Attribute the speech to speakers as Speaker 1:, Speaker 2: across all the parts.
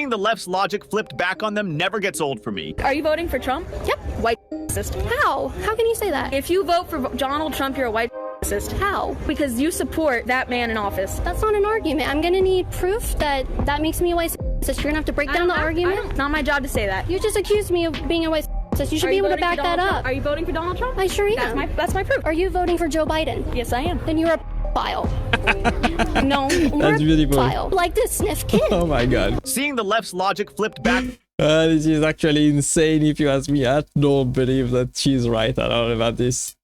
Speaker 1: Seeing the left's logic flipped back on them never gets old for me.
Speaker 2: Are you voting for Trump?
Speaker 3: Yep.
Speaker 2: White racist.
Speaker 3: How? How can you say that?
Speaker 2: If you vote for Donald Trump, you're a white racist.
Speaker 3: How?
Speaker 2: Because you support that man in office.
Speaker 3: That's not an argument. I'm gonna need proof that that makes me a white racist. You're gonna have to break down the argument.
Speaker 2: Not my job to say that.
Speaker 3: You just accused me of being a white racist. You should be able to back that up.
Speaker 2: Are you voting for Donald Trump?
Speaker 3: I sure am.
Speaker 2: That's my proof.
Speaker 3: Are you voting for Joe Biden?
Speaker 2: Yes, I am.
Speaker 3: Then you're a file. No,
Speaker 4: That's beautiful.
Speaker 3: File. Like this sniff kid.
Speaker 4: Oh my god.
Speaker 1: Seeing the left's logic flipped back.
Speaker 4: This is actually insane if you ask me. I don't believe that she's right at all about this.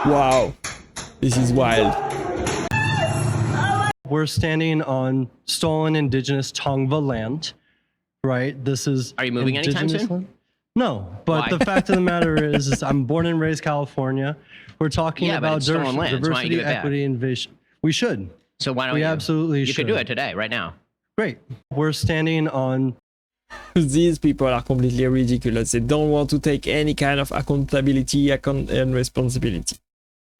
Speaker 4: Wow, this is wild.
Speaker 5: We're standing on stolen indigenous Tongva land, right? This is.
Speaker 6: Are you moving anytime soon?
Speaker 5: land? No, but
Speaker 6: Why?
Speaker 5: the fact of the matter is I'm born and raised California. We're talking about
Speaker 6: stolen land, so why don't you
Speaker 5: diversity,
Speaker 6: give it back?
Speaker 5: equity, invasion. We should.
Speaker 6: So why don't
Speaker 5: We
Speaker 6: you?
Speaker 5: absolutely
Speaker 6: You
Speaker 5: should.
Speaker 6: could do it today, right now.
Speaker 5: Great. We're standing on.
Speaker 4: These people are completely ridiculous. They don't want to take any kind of accountability and responsibility.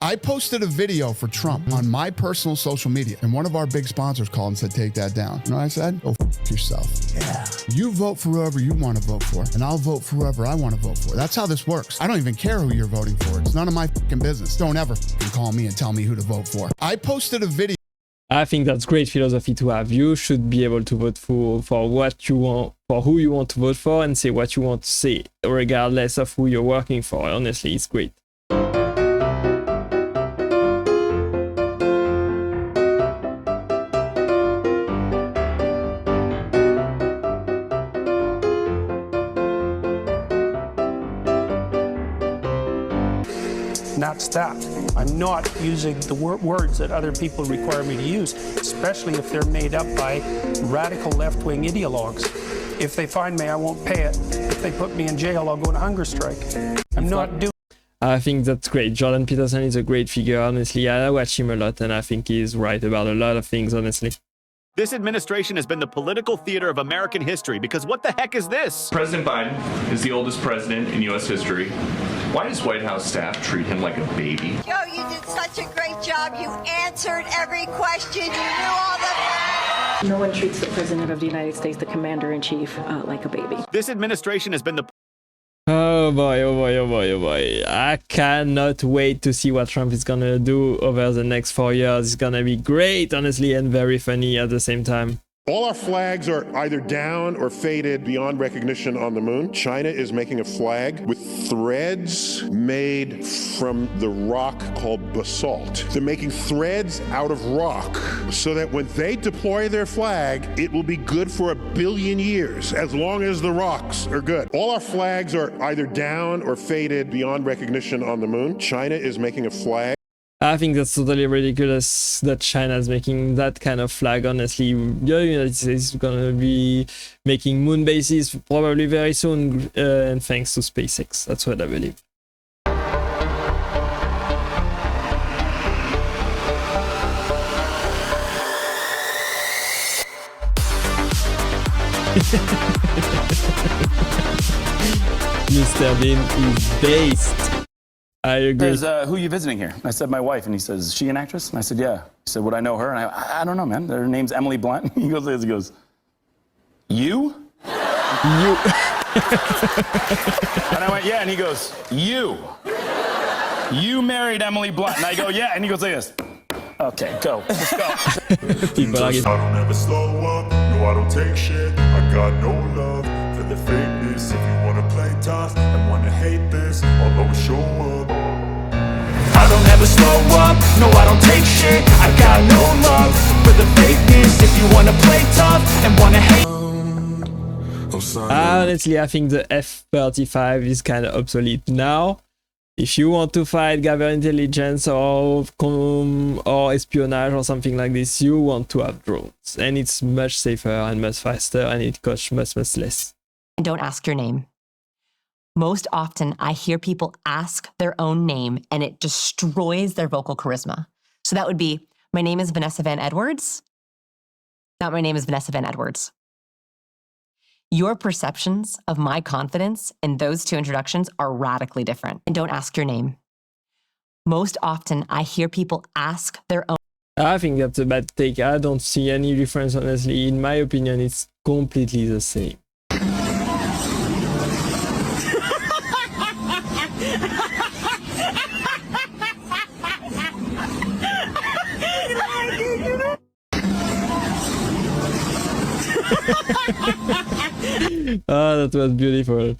Speaker 7: I posted a video for Trump on my personal social media, and one of our big sponsors called and said, take that down. You know what I said? Go f yourself. Yeah. You vote for whoever you want to vote for, and I'll vote for whoever I want to vote for. That's how this works. I don't even care who you're voting for. It's none of my fucking business. Don't ever fucking call me and tell me who to vote for. I posted a video.
Speaker 4: I think that's great philosophy to have. You should be able to vote for what you want, for who you want to vote for, and say what you want to say, regardless of who you're working for. Honestly, it's great.
Speaker 8: That's that. I'm not using the words that other people require me to use, especially if they're made up by radical left-wing ideologues. If they find me, I won't pay it. If they put me in jail, I'll go on a hunger strike. I'm not doing.
Speaker 4: I think that's great. Jordan Peterson is a great figure, honestly. I watch him a lot, and I think he's right about a lot of things, honestly.
Speaker 1: This administration has been the political theater of American history because what the heck is this?
Speaker 9: President Biden is the oldest president in U.S. history. Why does White House staff treat him like a baby?
Speaker 10: Joe, you did such a great job. You answered every question. You knew all the facts.
Speaker 11: No one treats the President of the United States, the Commander-in-Chief, like a baby.
Speaker 1: This administration has been the...
Speaker 4: Oh boy, oh boy, oh boy, oh boy. I cannot wait to see what Trump is gonna do over the next 4 years. It's gonna be great, honestly, and very funny at the same time.
Speaker 12: All our flags are either down or faded beyond recognition on the moon. China is making a flag with threads made from the rock called basalt. They're making threads out of rock so that when they deploy their flag, it will be good for 1 billion years, as long as the rocks are good. All our flags are either down or faded beyond recognition on the moon. China is making a flag.
Speaker 4: I think that's totally ridiculous that China is making that kind of flag, honestly. The United States is gonna be making moon bases probably very soon, and thanks to SpaceX. That's what I believe. Mr. Bean is based. I agree.
Speaker 13: He says, who are you visiting here? I said, my wife. And he says, is she an actress? And I said, yeah. He said, would I know her? And I don't know, man. Her name's Emily Blunt. He goes, you?
Speaker 4: You.
Speaker 13: And I went, yeah. And he goes, you. You married Emily Blunt. And I go, yeah. And he goes like this. Okay, go. Let's go.
Speaker 4: People are
Speaker 14: I don't ever slow up. No, I don't take shit. I got no love for the fakeness. If you wanna play tough and wanna hate this, I'll always show up. I don't ever slow up. No, I don't take shit. I got no love for the fakeness. If you wanna play tough and wanna hate.
Speaker 4: Honestly, I think the F-35 is kind of obsolete now. If you want to fight government intelligence or espionage or something like this, you want to have drones. And it's much safer and much faster, and it costs much less.
Speaker 15: Don't ask your name. Most often, I hear people ask their own name, and it destroys their vocal charisma. So that would be, my name is Vanessa Van Edwards. Not my name is Vanessa Van Edwards. Your perceptions of my confidence in those two introductions are radically different. And don't ask your name. Most often, I hear people ask their own.
Speaker 4: I think that's a bad take. I don't see any difference, honestly. In my opinion, it's completely the same. Oh, that was beautiful.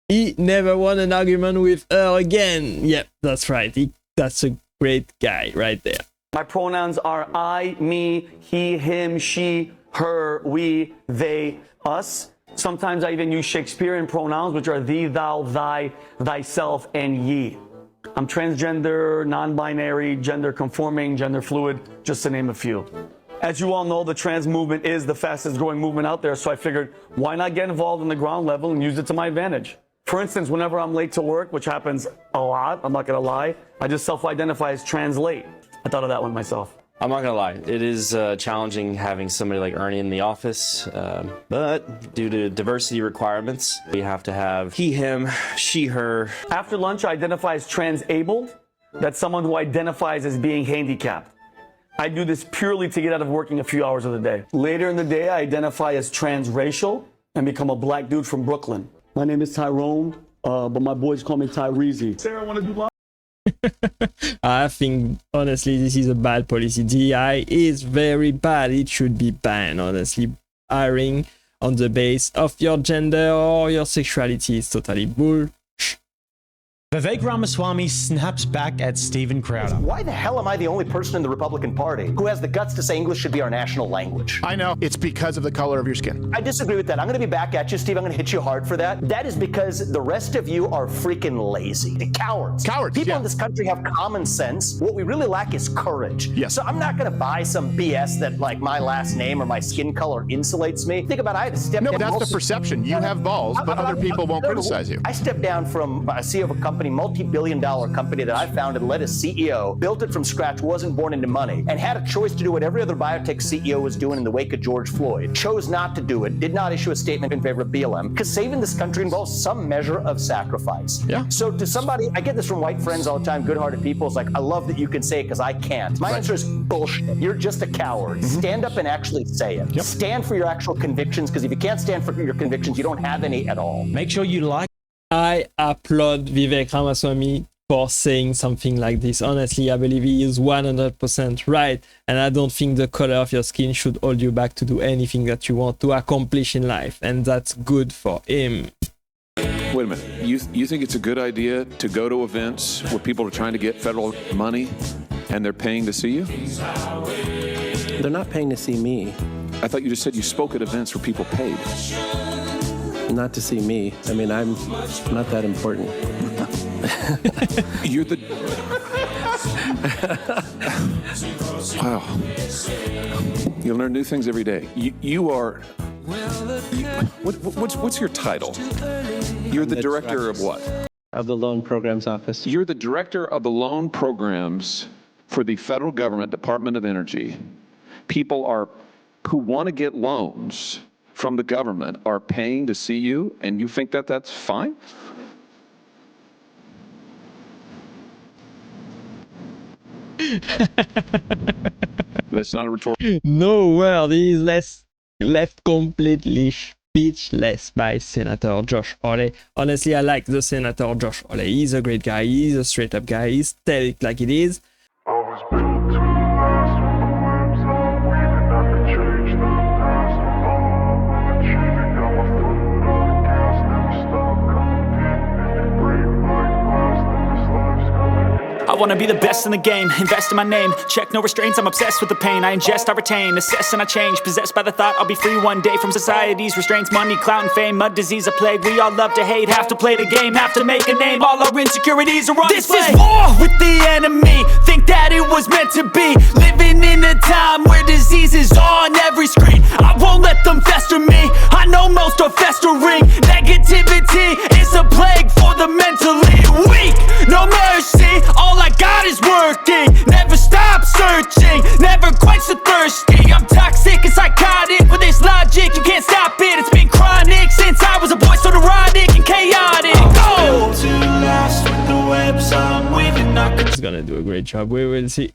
Speaker 4: He never won an argument with her again. Yep, that's right. That's a great guy right there.
Speaker 16: My pronouns are I, me, he, him, she, her, we, they, us. Sometimes I even use Shakespearean pronouns, which are thee, thou, thy, thyself, and ye. I'm transgender, non-binary, gender conforming, gender fluid, just to name a few. As you all know, the trans movement is the fastest growing movement out there, so I figured, why not get involved in the ground level and use it to my advantage? For instance, whenever I'm late to work, which happens a lot, I'm not gonna lie, I just self-identify as trans late. I thought of that one myself.
Speaker 17: I'm not gonna lie, it is challenging having somebody like Ernie in the office, but due to diversity requirements, we have to have he, him, she, her.
Speaker 16: After lunch, I identify as trans-abled. That's someone who identifies as being handicapped. I do this purely to get out of working a few hours of the day. Later in the day, I identify as transracial and become a black dude from Brooklyn. My name is Tyrone, but my boys call me Tyreezy. Sarah, want to do live?
Speaker 4: I think, honestly, this is a bad policy. DEI is very bad. It should be banned, honestly. Hiring on the base of your gender or your sexuality is totally bull.
Speaker 18: Vivek Ramaswamy snaps back at Steven Crowder.
Speaker 19: Why the hell am I the only person in the Republican Party who has the guts to say English should be our national language?
Speaker 20: I know. It's because of the color of your skin.
Speaker 19: I disagree with that. I'm going to be back at you, Steve. I'm going to hit you hard for that. That is because the rest of you are freaking lazy. Cowards.
Speaker 20: Cowards,
Speaker 19: People in this country have common sense. What we really lack is courage.
Speaker 20: Yes.
Speaker 19: So I'm not going to buy some BS that, like, my last name or my skin color insulates me. Think about it. I had to step down.
Speaker 20: No, that's the perception. You have balls, but other people won't criticize you.
Speaker 19: I stepped down from a CEO of a company, multi-billion-dollar company that I founded, led as CEO, built it from scratch, wasn't born into money, and had a choice to do what every other biotech CEO was doing in the wake of George Floyd. Chose not to do it, did not issue a statement in favor of BLM, because saving this country involves some measure of sacrifice.
Speaker 20: Yeah.
Speaker 19: So to somebody, I get this from white friends all the time, good-hearted people, it's like, I love that you can say it because I can't. My answer is bullshit. You're just a coward. Stand up and actually say it.
Speaker 20: Yep.
Speaker 19: Stand for your actual convictions, because if you can't stand for your convictions, you don't have any at all.
Speaker 18: Make sure you like.
Speaker 4: I applaud Vivek Ramaswamy for saying something like this. Honestly, I believe he is 100% right, and I don't think the color of your skin should hold you back to do anything that you want to accomplish in life, and that's good for him.
Speaker 21: Wait a minute, you think it's a good idea to go to events where people are trying to get federal money and they're paying to see you?
Speaker 22: They're not paying to see me.
Speaker 21: I thought you just said you spoke at events where people paid.
Speaker 22: Not to see me. I mean, I'm not that important.
Speaker 21: You're the... Wow. You learn new things every day. You are... What's your title? You're the director of what?
Speaker 22: Of the Loan Programs Office.
Speaker 21: You're the director of the loan programs for the federal government, Department of Energy. People who want to get loans from the government are paying to see you, and you think that that's fine? That's not a rhetorical.
Speaker 4: No word is left completely speechless by Senator Josh Hawley. Honestly, I like the Senator Josh Hawley. He's a great guy. He's a straight up guy. He's tell it like it is.
Speaker 14: I was built to last when the webs are weaving. I could change the past with all I'm achieving. Got my foot on the gas, never stop competing. If you break my glass, then this life's gonna end.
Speaker 23: I wanna be the best in the game, invest in my name. Check no restraints, I'm obsessed with the pain. I ingest, I retain, assess and I change. Possessed by the thought I'll be free one day from society's restraints. Money, clout and fame, mud, disease, a plague. We all love to hate, have to play the game, have to make a name. All our insecurities are on display. This is war with the enemy, think that it was meant to be. Living in a time where disease is on every screen. I won't let them fester me, I know most are festering. Negativity is a plague for the mentally weak. No mercy, all I got is working. Never stop searching, never quench the thirsty. I'm toxic and psychotic with this logic, you can't stop it, it's been
Speaker 4: great job. We will see.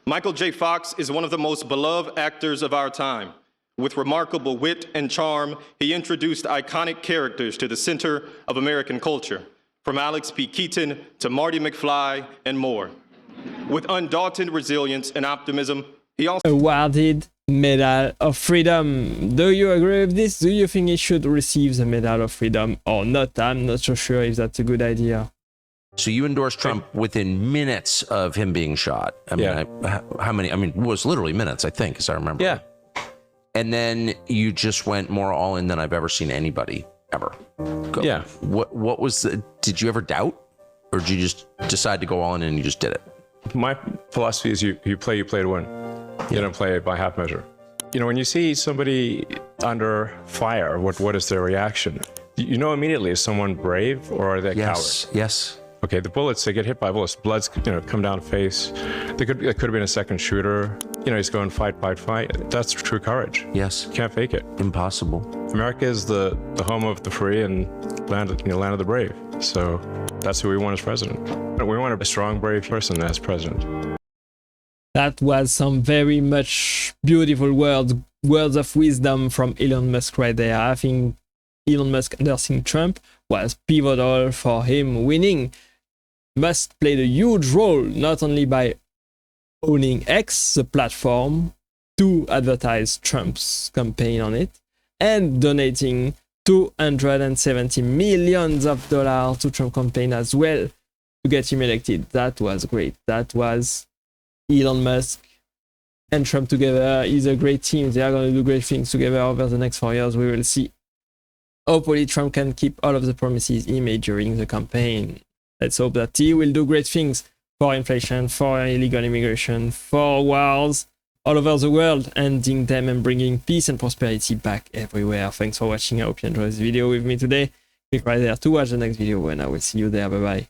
Speaker 2: Michael J. Fox is one of the most beloved actors of our time. With remarkable wit and charm, he introduced iconic characters to the center of American culture, from Alex P. Keaton to Marty McFly and more. With undaunted resilience and optimism, he also
Speaker 4: awarded Medal of Freedom. Do you agree with this? Do you think he should receive the Medal of Freedom or not? I'm not so sure if that's a good idea.
Speaker 3: So you endorsed Trump within minutes of him being shot. I mean, how many? I mean, it was literally minutes, I think, as I remember.
Speaker 6: Yeah.
Speaker 3: And then you just went more all in than I've ever seen anybody ever go.
Speaker 6: Yeah.
Speaker 3: What was the? Did you ever doubt, or did you just decide to go all in and you just did it?
Speaker 6: My philosophy is you play to win. You don't play it by half measure. You know, when you see somebody under fire, what is their reaction? You know immediately, is someone brave or are they a coward?
Speaker 3: Yes.
Speaker 6: Okay, the bullets, they get hit by bullets. Blood's, come down face. It could have been a second shooter. He's going fight. That's true courage.
Speaker 3: Yes.
Speaker 6: You can't fake it.
Speaker 3: Impossible.
Speaker 6: America is the home of the free and land of the brave. So that's who we want as president. We want a strong, brave person as president.
Speaker 4: That was some very much beautiful words of wisdom from Elon Musk right there. I think Elon Musk endorsing Trump was pivotal for him winning. Musk played a huge role, not only by owning X, the platform, to advertise Trump's campaign on it, and donating $270 million to Trump campaign as well to get him elected. That was great. That was Elon Musk and Trump together is a great team. They are going to do great things together over the next 4 years. We will see. Hopefully Trump can keep all of the promises he made during the campaign. Let's hope that he will do great things for inflation, for illegal immigration, for wars all over the world, ending them and bringing peace and prosperity back everywhere. Thanks for watching. I hope you enjoyed this video with me today. Click right there to watch the next video and I will see you there. Bye bye.